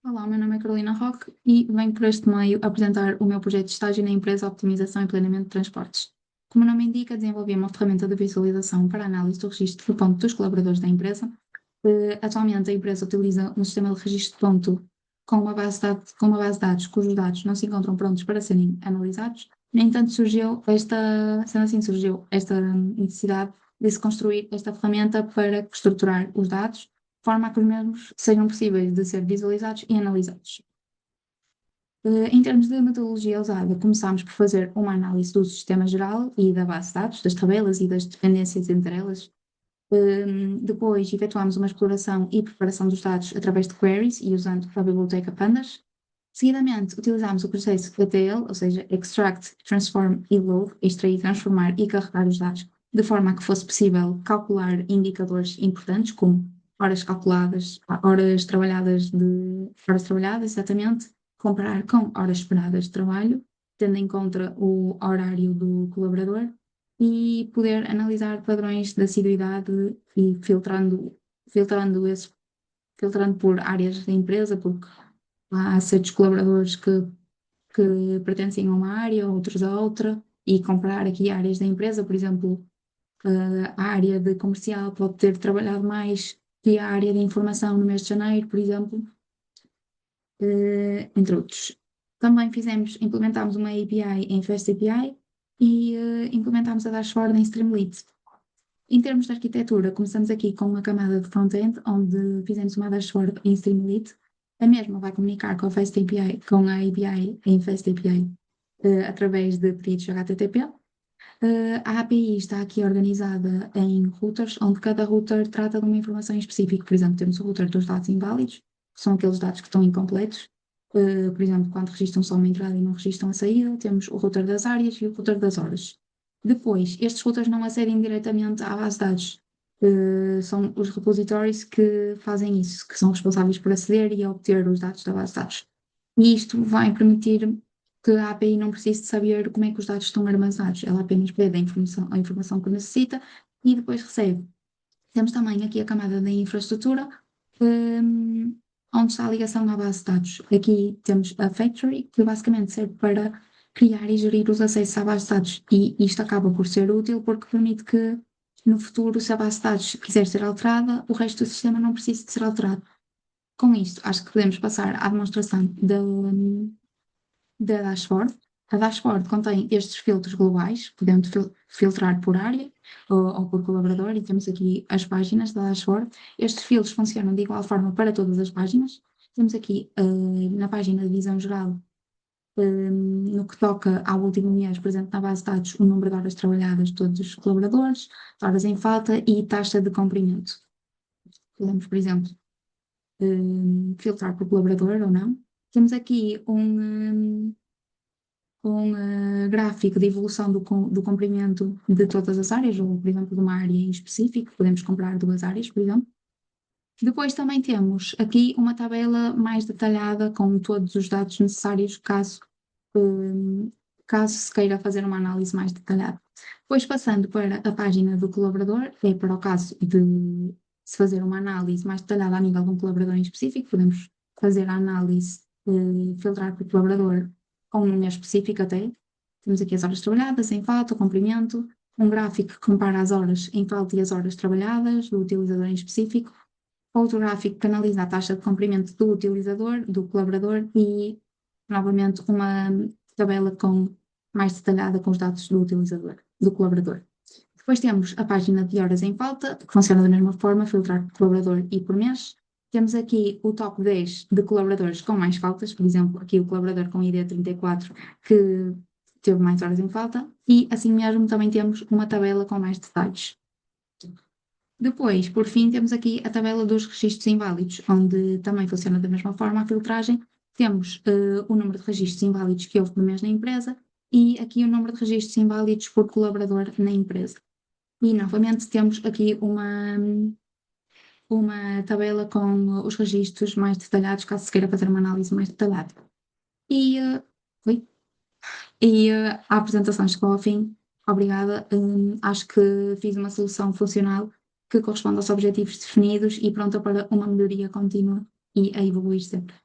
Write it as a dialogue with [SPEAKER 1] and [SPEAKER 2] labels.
[SPEAKER 1] Olá, o meu nome é Carolina Roque e venho por este meio apresentar o meu projeto de estágio na empresa Optimização e Planeamento de Transportes. Como o nome indica, desenvolvi uma ferramenta de visualização para análise do registro de ponto dos colaboradores da empresa. Atualmente, a empresa utiliza um sistema de registro de ponto com uma base de dados cujos dados não se encontram prontos para serem analisados. No entanto, sendo assim, surgiu esta necessidade de se construir esta ferramenta para estruturar os dados de forma a que os mesmos sejam possíveis de ser visualizados e analisados. Em termos de metodologia usada, começámos por fazer uma análise do sistema geral e da base de dados, das tabelas e das dependências entre elas. Depois, efetuámos uma exploração e preparação dos dados através de queries e usando a biblioteca Pandas. Seguidamente, utilizámos o processo ETL, ou seja, Extract, Transform e Load, extrair, transformar e carregar os dados, de forma a que fosse possível calcular indicadores importantes, como horas calculadas, horas trabalhadas, exatamente, comparar com horas esperadas de trabalho, tendo em conta o horário do colaborador e poder analisar padrões de assiduidade e filtrando esse, filtrando por áreas da empresa, porque há certos colaboradores que pertencem a uma área, outros a outra, e comparar aqui áreas da empresa, por exemplo, a área de comercial pode ter trabalhado mais que a área de informação no mês de janeiro, por exemplo, entre outros. Também implementámos uma API em Fast API e implementámos a dashboard em Streamlit. Em termos de arquitetura, começamos aqui com uma camada de front-end, onde fizemos uma dashboard em Streamlit. A mesma vai comunicar com a Fast API, com a API em Fast API, através de pedidos HTTP. A API está aqui organizada em routers, onde cada router trata de uma informação em específico. Por exemplo, temos o router dos dados inválidos, que são aqueles dados que estão incompletos. Por exemplo, quando registram só uma entrada e não registram a saída, temos o router das áreas e o router das horas. Depois, estes routers não acedem diretamente à base de dados. São os repositórios que fazem isso, que são responsáveis por aceder e obter os dados da base de dados. E isto vai permitir que a API não precise de saber como é que os dados estão armazenados. Ela apenas pede a informação que necessita e depois recebe. Temos também aqui a camada da infraestrutura, hum, onde está a ligação à base de dados. Aqui temos a Factory, que basicamente serve para criar e gerir os acessos à base de dados. E isto acaba por ser útil porque permite que, no futuro, se a base de dados quiser ser alterada, o resto do sistema não precise de ser alterado. Com isto, acho que podemos passar à demonstração da dashboard. A dashboard contém estes filtros globais, podemos filtrar por área ou por colaborador, e temos aqui as páginas da dashboard. Estes filtros funcionam de igual forma para todas as páginas. Temos aqui na página de visão geral, no que toca ao último mês, presente na base de dados, o número de horas trabalhadas de todos os colaboradores, horas em falta e taxa de cumprimento. Podemos, por exemplo, filtrar por colaborador ou não. Temos aqui um gráfico de evolução do comprimento de todas as áreas, ou, por exemplo, de uma área em específico, podemos comprar duas áreas, por exemplo. Depois também temos aqui uma tabela mais detalhada com todos os dados necessários hum, caso se queira fazer uma análise mais detalhada. Depois, passando para a página do colaborador, é para o caso de se fazer uma análise mais detalhada a nível de um colaborador em específico, podemos fazer a análise, filtrar por colaborador com um número específico até. Temos aqui as horas trabalhadas, em falta, o comprimento, um gráfico que compara as horas em falta e as horas trabalhadas do utilizador em específico, outro gráfico que analisa a taxa de comprimento do utilizador, do colaborador e, novamente, uma tabela mais detalhada com os dados do utilizador, do colaborador. Depois temos a página de horas em falta, que funciona da mesma forma, filtrar por colaborador e por mês. Temos aqui o top 10 de colaboradores com mais faltas, por exemplo, aqui o colaborador com ID 34, que teve mais horas em falta, e assim mesmo também temos uma tabela com mais detalhes. Depois, por fim, temos aqui a tabela dos registros inválidos, onde também funciona da mesma forma a filtragem. Temos o número de registros inválidos que houve por mês na empresa e aqui o número de registros inválidos por colaborador na empresa. E novamente temos aqui uma tabela com os registros mais detalhados, caso se queira fazer uma análise mais detalhada. E, oi? A apresentação chegou ao fim. Obrigada. Acho que fiz uma solução funcional que corresponde aos objetivos definidos e pronta para uma melhoria contínua e a evoluir sempre.